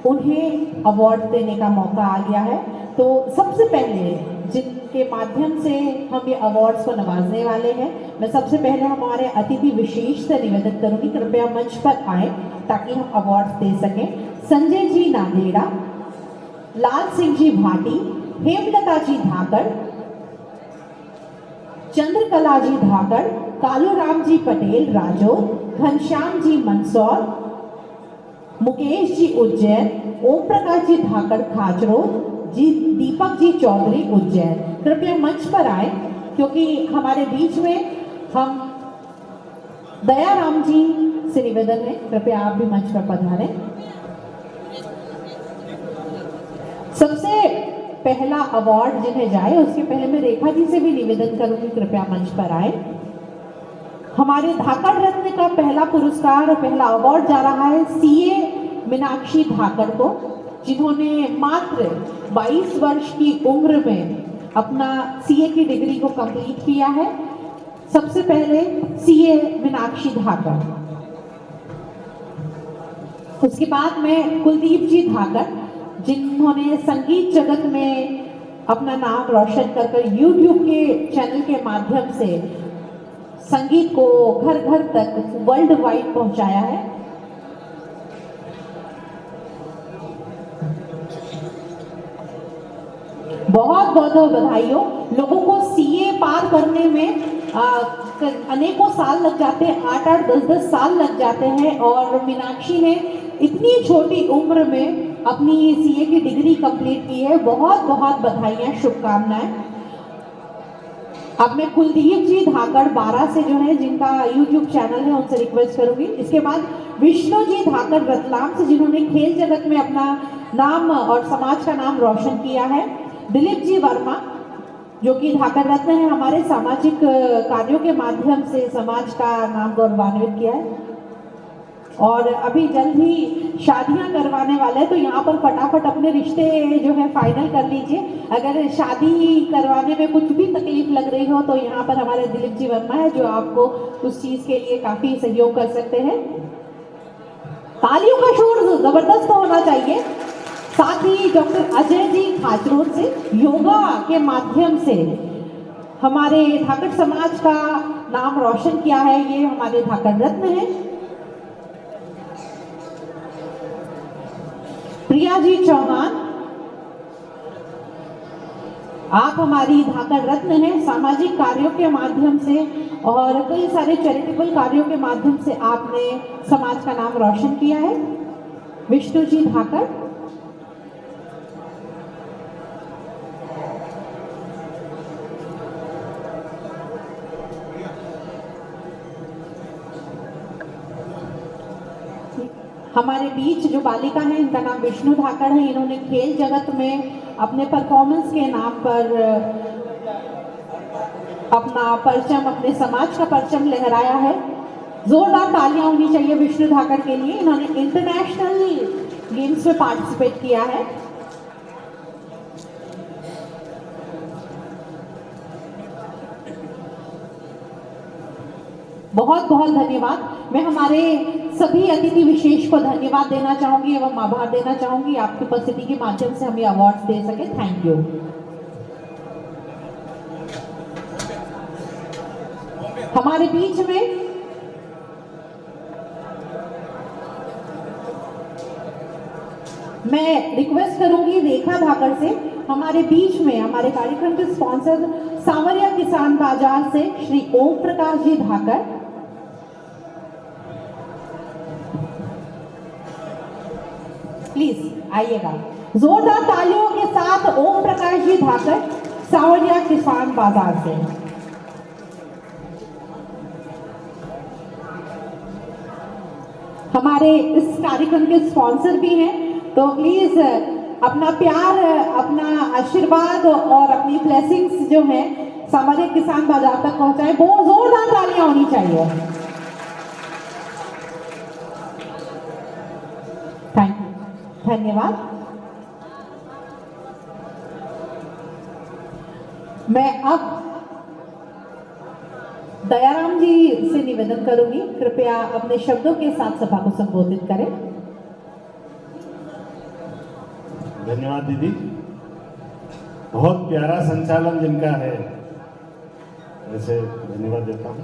उन्हें अवार्ड देने का मौका आ गया है। तो सबसे पहले जिनके माध्यम से हम ये अवार्ड्स को नवाजने वाले हैं, मैं सबसे पहले हमारे अतिथि विशेष से निवेदन करूंगी कृपया मंच पर आए ताकि हम अवार्ड्स दे सकें। संजय जी नांदेड़ा, लाल सिंह जी भाटी, हेमलता जी धाकड़, चंद्रकला जी धाकड़, कालूराम जी पटेल राजौर, घनश्याम जी मंदसौर, मुकेश जी उज्जैन, ओम प्रकाश जी धाकड़ खाचरो, जी दीपक जी चौधरी उज्जैन। कृपया मंच पर आए क्योंकि हमारे बीच में हम दयाराम जी से निवेदन है, कृपया आप भी मंच पर पधारें। सबसे पहला अवार्ड जिन्हें जाए उसके पहले मैं रेखा जी से भी निवेदन करूंगी कृपया मंच पर आए। हमारे धाकड़ रत्न का पहला पुरस्कार, पहला अवार्ड जा रहा है सीए मीनाक्षी धाकड़ को, जिन्होंने मात्र 22 वर्ष की उम्र में अपना सीए की डिग्री को कंप्लीट किया है। सबसे पहले सीए मीनाक्षी धाकड़, उसके बाद में कुलदीप जी धाकड़, जिन्होंने संगीत जगत में अपना नाम रोशन कर यूट्यूब के चैनल के माध्यम से संगीत को घर घर तक वर्ल्ड वाइड पहुंचाया है। बहुत बहुत बधाइयों। लोगों को सीए पार करने में अनेकों साल लग जाते हैं, 8-8, 10-10 साल लग जाते हैं, और मीनाक्षी ने इतनी छोटी उम्र में अपनी सीए की डिग्री कंप्लीट की है। बहुत बहुत बधाइयाँ, शुभकामनाएं। अब मैं कुलदीप जी धाकड़ 12 से जो है जिनका यूट्यूब चैनल है उनसे रिक्वेस्ट करूंगी। इसके बाद विष्णु जी धाकड़ रतलाम से, जिन्होंने खेल जगत में अपना नाम और समाज का नाम रोशन किया है। दिलीप जी वर्मा, जो कि धाकड़ रत्न है, हमारे सामाजिक कार्यों के माध्यम से समाज का नाम गौरवान्वित किया है और अभी जल्द ही शादियां करवाने वाले हैं। तो यहाँ पर फटाफट अपने रिश्ते जो है फाइनल कर लीजिए। अगर शादी करवाने में कुछ भी तकलीफ लग रही हो तो यहाँ पर हमारे दिलीप जी वर्मा है जो आपको उस चीज के लिए काफी सहयोग कर सकते हैं। तालियों का शोर जबरदस्त होना चाहिए। साथ ही डॉक्टर अजय जी खाचरोड से योगा के माध्यम से हमारे धाकड़ समाज का नाम रोशन किया है, ये हमारे धाकड़ रत्न है। प्रिया जी चौहान, आप हमारी धाकड़ रत्न हैं। सामाजिक कार्यों के माध्यम से और कई सारे चैरिटेबल कार्यों के माध्यम से आपने समाज का नाम रोशन किया है। विष्णु जी धाकड़, हमारे बीच जो बालिका है इनका नाम विष्णु धाकड़ है। इन्होंने खेल जगत में अपने परफॉर्मेंस के नाम पर अपना परचम, अपने समाज का परचम लहराया है। जोरदार तालियां होनी चाहिए विष्णु धाकड़ के लिए। इन्होंने इंटरनेशनल गेम्स में पार्टिसिपेट किया है। बहुत बहुत धन्यवाद। मैं हमारे सभी अतिथि विशेष को धन्यवाद देना चाहूंगी एवं आभार देना चाहूंगी। आपकी उपस्थिति के माध्यम से हम ये अवार्ड्स दे सके। Thank you. हमारे बीच में मैं रिक्वेस्ट करूंगी रेखा धाकड़ से, हमारे बीच में हमारे कार्यक्रम के स्पॉन्सर सांवरिया किसान बाजार से श्री ओम प्रकाश जी धाकड़, प्लीज आइएगा। जोरदार तालियों के साथ ओम प्रकाश जी धाकड़ सांवरिया किसान बाजार से। हमारे इस कार्यक्रम के स्पॉन्सर भी हैं, तो प्लीज अपना प्यार, अपना आशीर्वाद और अपनी ब्लेसिंग्स जो है सांवरिया किसान बाजार तक पहुंचाए। बहुत जोरदार तालियां होनी चाहिए। थैंक यू, धन्यवाद। मैं अब दयाराम जी से निवेदन करूंगी, कृपया अपने शब्दों के साथ सभा को संबोधित करें। धन्यवाद दीदी, बहुत प्यारा संचालन जिनका है, वैसे धन्यवाद देता हूँ।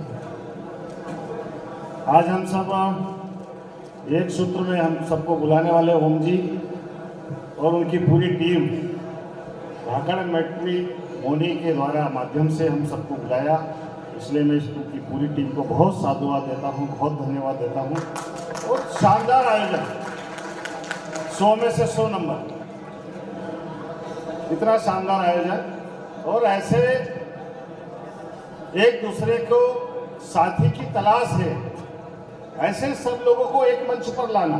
आज हम सब एक सूत्र में हम सबको बुलाने वाले ओम जी और उनकी पूरी टीम धाकड़ मैट्रिमोनी के द्वारा माध्यम से हम सबको बुलाया, इसलिए मैं उनकी पूरी टीम को बहुत साधुवाद देता हूँ, बहुत धन्यवाद देता हूँ। और शानदार आयोजन, 100 में से 100 नंबर, इतना शानदार आयोजन। और ऐसे एक दूसरे को साथी की तलाश है, ऐसे सब लोगों को एक मंच पर लाना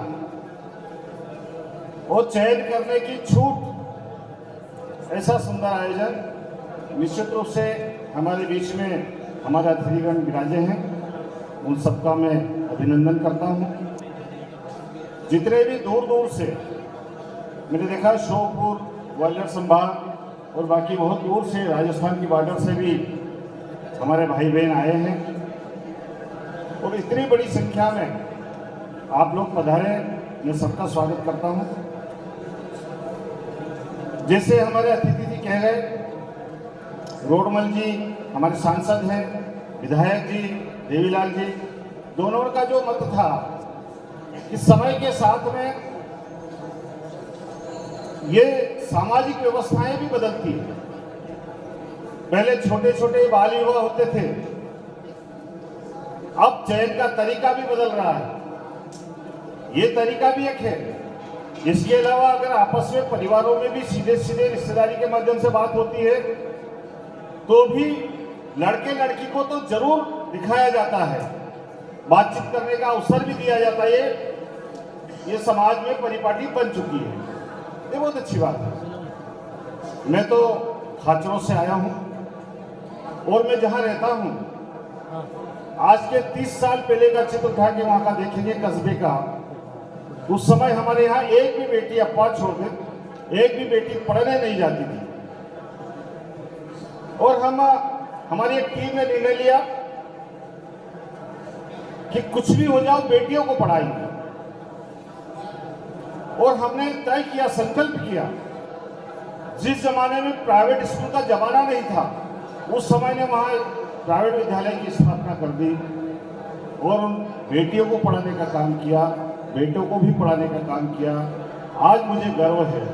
और चयन करने की छूट, ऐसा सुंदर आयोजन। निश्चित रूप से हमारे बीच में हमारे अतिथिगण विराजे हैं, उन सबका मैं अभिनंदन करता हूं। जितने भी दूर दूर से मैंने देखा, श्योपुर, ग्वालियर संभाग और बाकी बहुत दूर से राजस्थान की बॉर्डर से भी हमारे भाई बहन आए हैं और इतनी बड़ी संख्या में आप लोग पधारे, मैं सबका स्वागत करता हूं। जैसे हमारे अतिथि जी कह गए, रोडमल जी हमारे सांसद हैं, विधायक जी देवीलाल जी, दोनों का जो मत था कि समय के साथ में ये सामाजिक व्यवस्थाएं भी बदलती है। पहले छोटे छोटे बाल विवाह होते थे, अब चयन का तरीका भी बदल रहा है, ये तरीका भी एक है। इसके अलावा अगर आपस में परिवारों में भी सीधे सीधे रिश्तेदारी के माध्यम से बात होती है तो भी लड़के लड़की को तो जरूर दिखाया जाता है, बातचीत करने का अवसर भी दिया जाता है। ये समाज में परिपाटी बन चुकी है, ये बहुत अच्छी बात है। मैं तो खाचरों से आया हूं और मैं जहां रहता हूं, आज के 30 साल पहले का चित्र उठा के वहां का देखेंगे कस्बे का, उस समय हमारे यहाँ एक भी बेटी, अपवाद छोड़ दे, एक भी बेटी पढ़ने नहीं जाती थी। और हमारी एक टीम ने निर्णय लिया कि कुछ भी हो जाओ बेटियों को पढ़ाएंगे। और हमने तय किया, संकल्प किया, जिस जमाने में प्राइवेट स्कूल का जमाना नहीं था, उस समय ने वहां प्राइवेट विद्यालय की स्थापना कर दी और उन बेटियों को पढ़ाने का काम किया, बेटों को भी पढ़ाने का काम किया। आज मुझे गर्व है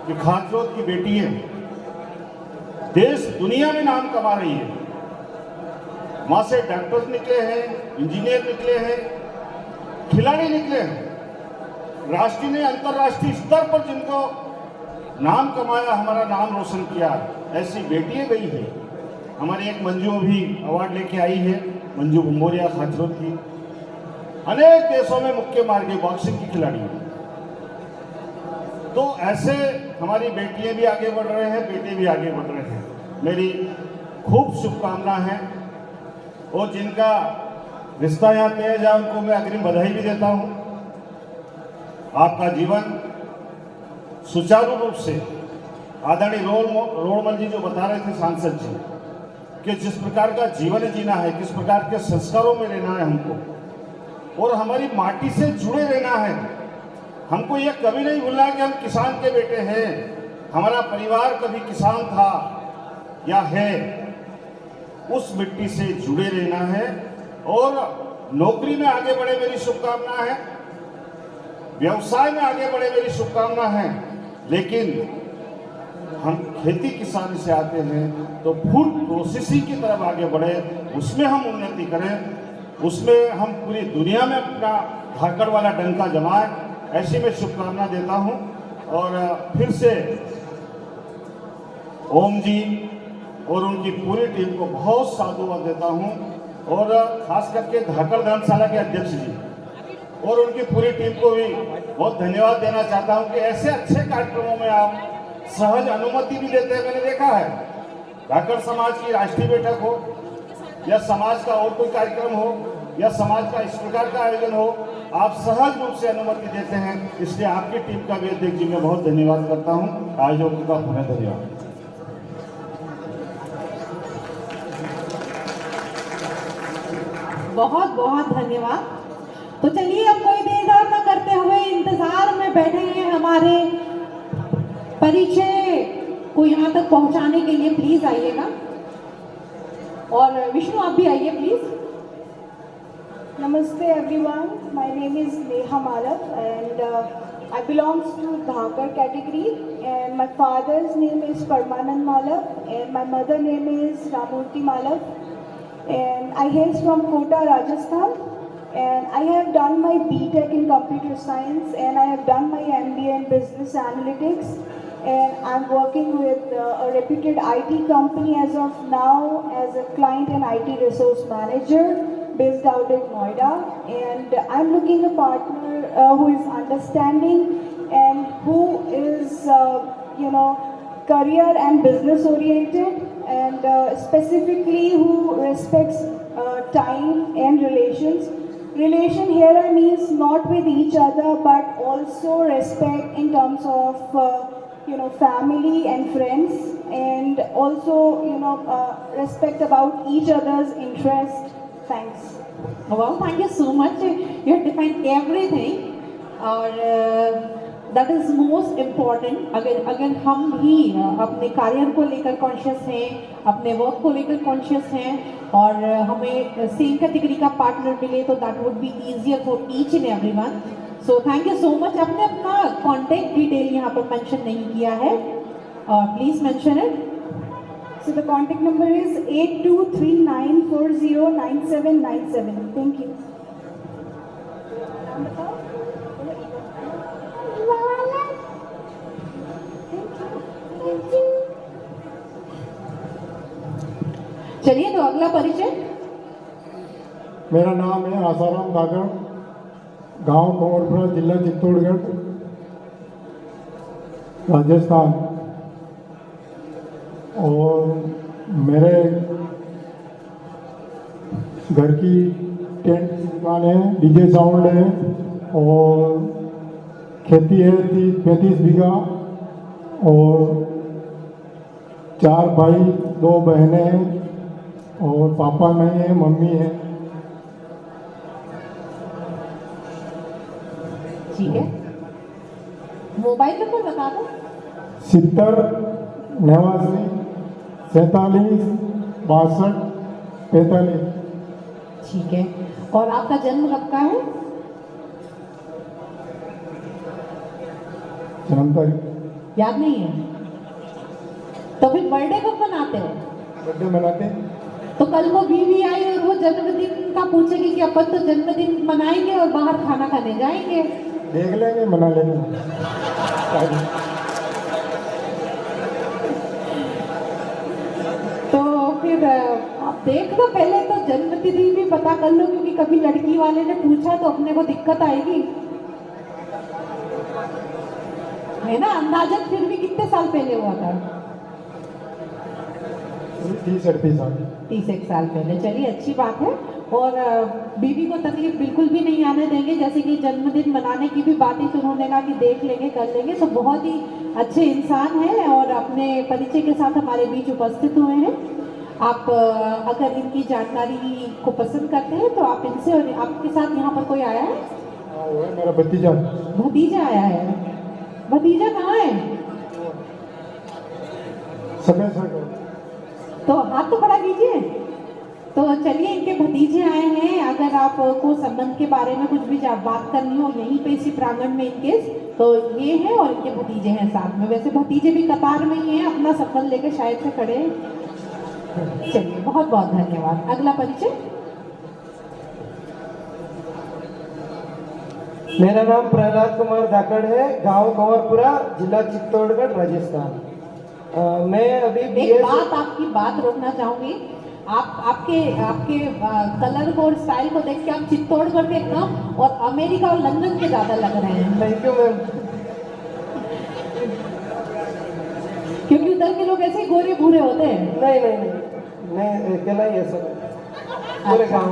कि खाचरोद की बेटियां देश दुनिया में नाम कमा रही है। वहां से डॉक्टर निकले हैं, इंजीनियर निकले हैं, खिलाड़ी निकले हैं, राष्ट्रीय ने अंतर्राष्ट्रीय स्तर पर जिनको नाम कमाया, हमारा नाम रोशन किया, ऐसी बेटियां गई है। हमारी एक मंजू भी अवार्ड लेके आई है, मंजू भंबोरिया खाचरोद की, अनेक देशों में मुक्के मार गई, बॉक्सिंग की खिलाड़ी। तो ऐसे हमारी बेटियां भी आगे बढ़ रहे हैं, बेटे भी आगे बढ़ रहे हैं। मेरी खूब शुभकामना है और जिनका रिश्ता यहाँ तय जाए उनको मैं अग्रिम बधाई भी देता हूँ। आपका जीवन सुचारू रूप से, आदरणीय रोडमल जी जो बता रहे थे सांसद जी, कि जिस प्रकार का जीवन जीना है, किस प्रकार के संस्कारों में रहना है हमको, और हमारी माटी से जुड़े रहना है। हमको ये कभी नहीं भूलना कि हम किसान के बेटे हैं, हमारा परिवार कभी किसान था या है, उस मिट्टी से जुड़े रहना है। और नौकरी में आगे बढ़े मेरी शुभकामना है, व्यवसाय में आगे बढ़े मेरी शुभकामना है। लेकिन हम खेती किसानी से आते हैं तो फूड प्रोसेसिंग की तरफ आगे बढ़े, उसमें हम उन्नति करें, उसमें हम पूरी दुनिया में अपना धाकड़ वाला डंका जमाएं, ऐसी मैं शुभकामना देता हूं। और फिर से ओम जी और उनकी पूरी टीम को बहुत साधुवाद देता हूं, और खास करके धाकड़ धर्मशाला के अध्यक्ष जी और उनकी पूरी टीम को भी बहुत धन्यवाद देना चाहता हूं कि ऐसे अच्छे कार्यक्रमों में आप सहज अनुमति भी देते हैं। मैंने देखा है, धाकड़ समाज की राष्ट्रीय बैठक हो या समाज का और कोई कार्यक्रम हो या समाज का इस प्रकार का आयोजन हो, आप सहज रूप से अनुमति देते हैं। इसलिए आपकी टीम का भी अध्यक्ष जी मैं बहुत धन्यवाद करता हूं। आयोजकों का पुनः धन्यवाद। बहुत बहुत धन्यवाद। तो चलिए अब कोई देर न करते हुए इंतजार में बैठे हैं हमारे परिचय को यहाँ तक पहुँचाने के लिए प्लीज आइएगा। और विष्णु आप भी आइए please. Namaste everyone, my name is Neha Malav and I belongs to Dhakar category and my father's name is Parmanand Malav and my mother name is Ramurti Malav and I hail from Kota, Rajasthan and I have done my BTech in computer science and I have done my MBA in business analytics and I'm working with a reputed IT company as of now as a client and IT resource manager based out in Noida, and I'm looking a partner who is understanding and who is, career and business oriented, and specifically who respects time and relations. Relation here I means not with each other, but also respect in terms of family and friends, and also respect about each other's interest. Thanks. Well, thank you so much. You have defined everything और that is most important. अगर हम भी अपने career को लेकर conscious हैं, अपने work को लेकर कॉन्शियस हैं और हमें सेम कैटेगरी का पार्टनर मिले तो that would be easier for each and everyone. So thank you so much. आपने अपना कॉन्टैक्ट डिटेल यहाँ पर मेंशन नहीं किया है, please mention it. So the contact number is 8239409797. Thank you. चलिए तो अगला परिचय. मेरा नाम है आसाराम धाकड़, गांव कंवरपुरा, जिला चित्तौड़गढ़, राजस्थान. और मेरे घर की टेंट की दुकान है, डीजे साउंड है और खेती है 30-35 बीघा और 4 भाई 2 बहनें हैं और पापा नहीं है, मम्मी है. ठीक है. मोबाइल नंबर बता दो. 70 89 47 62 45. ठीक है. और आपका जन्म कब का है? जन्म तारीख याद नहीं है तो फिर बर्थडे कब मनाते हो? बर्थडे मनाते. तो कल वो बीवी आई और वो जन्मदिन का पूछेगी कि अपन तो जन्मदिन मनाएंगे और बाहर खाना खाने जाएंगे. देख लेंगे, मना लेंगे. तो फिर आप देख लो, पहले तो जन्मतिथि भी पता कर लो क्योंकि कभी लड़की वाले ने पूछा तो अपने को दिक्कत आएगी, है ना. अंदाजन फिर भी कितने साल पहले हुआ था? 30-38 साल. 31 साल पहले. चलिए अच्छी बात है. और बीवी को तकलीफ बिल्कुल भी नहीं आने देंगे. जैसे कि जन्मदिन मनाने की भी बात ही तो उन्होंने कहा कि देख लेंगे, कर लेंगे. तो बहुत ही अच्छे इंसान हैं और अपने परिचय के साथ हमारे बीच उपस्थित हुए हैं. आप अगर इनकी जानकारी को पसंद करते हैं तो आप इनसे, और आपके साथ यहाँ पर कोई आया है? हाँ, वो है मेरा भतीजा. भतीजा आया है. भतीजा कहाँ है? समय सर तो हाथ तो खड़ा कीजिए. तो चलिए, इनके भतीजे आए हैं. अगर आपको संबंध के बारे में कुछ भी बात करनी हो यहीं पे इसी प्रांगण में इनके, तो ये है और इनके भतीजे हैं साथ में. वैसे भतीजे भी कतार में ही हैं, अपना संबंध लेकर शायद से खड़े हैं. चलिए, बहुत बहुत धन्यवाद. अगला परिचय. मेरा नाम प्रहलाद कुमार धाकड़ है, गांव कंवरपुरा, जिला चित्तौड़गढ़, राजस्थान. मैं अभी एक बात, आपकी बात रोकना चाहूंगी. आपके कलर को और स्टाइल को देख के आप चित्तौड़गढ़ के कम और अमेरिका और लंदन के ज्यादा लग रहे हैं. Thank you ma'am. क्योंकि उधर के लोग ऐसे ही गोरे भूरे होते हैं. नहीं, मैं अकेला ही ऐसा पूरे गाँव.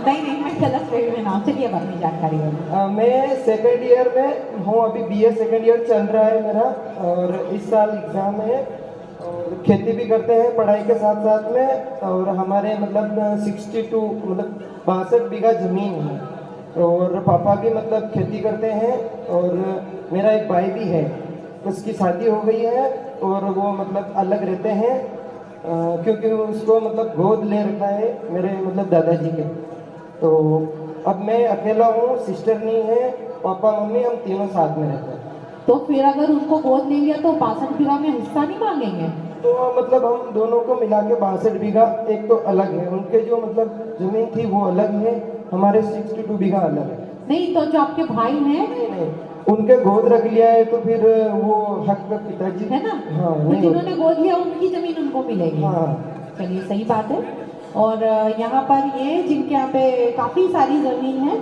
नहीं, मैं गलत फहमी में नाम. चलिए अब अपनी जानकारी हो. मैं सेकेंड ईयर में हूँ, अभी BA सेकेंड ईयर चल रहा है मेरा और इस साल एग्ज़ाम है. और खेती भी करते हैं पढ़ाई के साथ साथ में. और हमारे मतलब 62 बीघा ज़मीन है और पापा भी मतलब खेती करते हैं और मेरा एक भाई भी है. उसकी शादी हो गई है और वो मतलब अलग रहते हैं क्योंकि उसको मतलब गोद ले रखा है मेरे मतलब दादाजी के। तो अब मैं अकेला हूँ, सिस्टर नहीं है, पापा मम्मी हम तीनों साथ में रहते हैं। तो फिर अगर उनको गोद ले लिया तो 62 बीघा में हिस्सा नहीं मांगेंगे? तो मतलब हम दोनों को मिला के 62 बीघा एक तो अलग है, उनके जो मतलब जमीन थी वो अलग है, हमारे 62 बीघा अलग है। नहीं, तो जो आपके भाई हैं नहीं नहीं, उनके गोद रख लिया है तो फिर वो हक पे पिताजी है ना, हाँ तो नहीं जिन्होंने गोद लिया उनकी जमीन उनको मिलेगी। हाँ चलिए, सही बात है। और यहाँ पर ये जिनके यहाँ पे काफ़ी सारी ज़मीन है,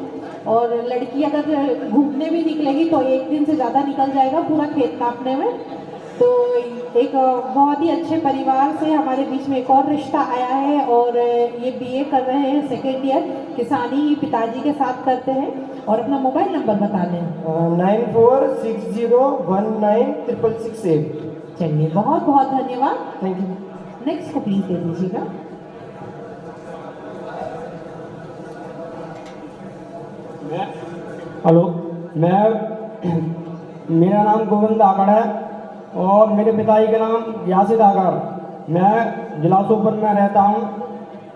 और लड़की अगर घूमने भी निकलेगी तो एक दिन से ज़्यादा निकल जाएगा पूरा खेत काटने में। तो एक बहुत ही अच्छे परिवार से हमारे बीच में एक और रिश्ता आया है, और ये बीए कर रहे हैं, सेकेंड ईयर किसानी पिताजी के साथ करते हैं। और अपना मोबाइल नंबर बता दें। 9460196668। चलिए, बहुत बहुत धन्यवाद। Thank you. नेक्स्ट को प्लीज दे दीजिएगा। हेलो, मेरा नाम गोविंद आगड़ है और मेरे पिताजी का नाम यासिद आगड़। मैं जिला सोपर में रहता हूँ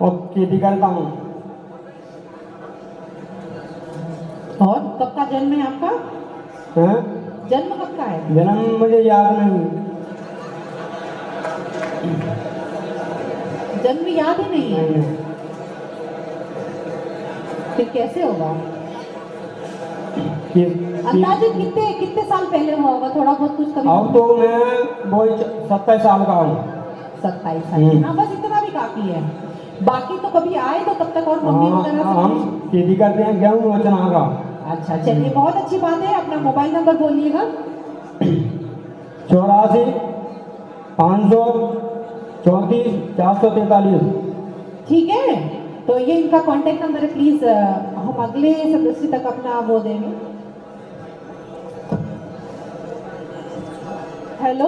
और खेती करता हूँ। और कब का जन्म है आपका? हैं? जन्म कब का है? जन्म मुझे याद नहीं। जन्म याद ही नहीं है? फिर कैसे होगा? अंदाजे कितने कितने साल पहले हुआ होगा? थोड़ा बहुत कुछ कभी? अब तो मैं वो 27 साल का हूँ। 27 साल? हाँ, बस इतना भी काफी है। बाकी तो कभी आए तो तब तक और मम्मी वगैरह से हम खेती करते हैं गेहूँ और चना का। अच्छा, चलिए, बहुत अच्छी बात है। अपना मोबाइल नंबर बोलिएगा। 84 534 443। ठीक है, तो ये इनका कांटेक्ट नंबर है। प्लीज हम अगले सदस्य तक अपना वो देंगे। हेलो।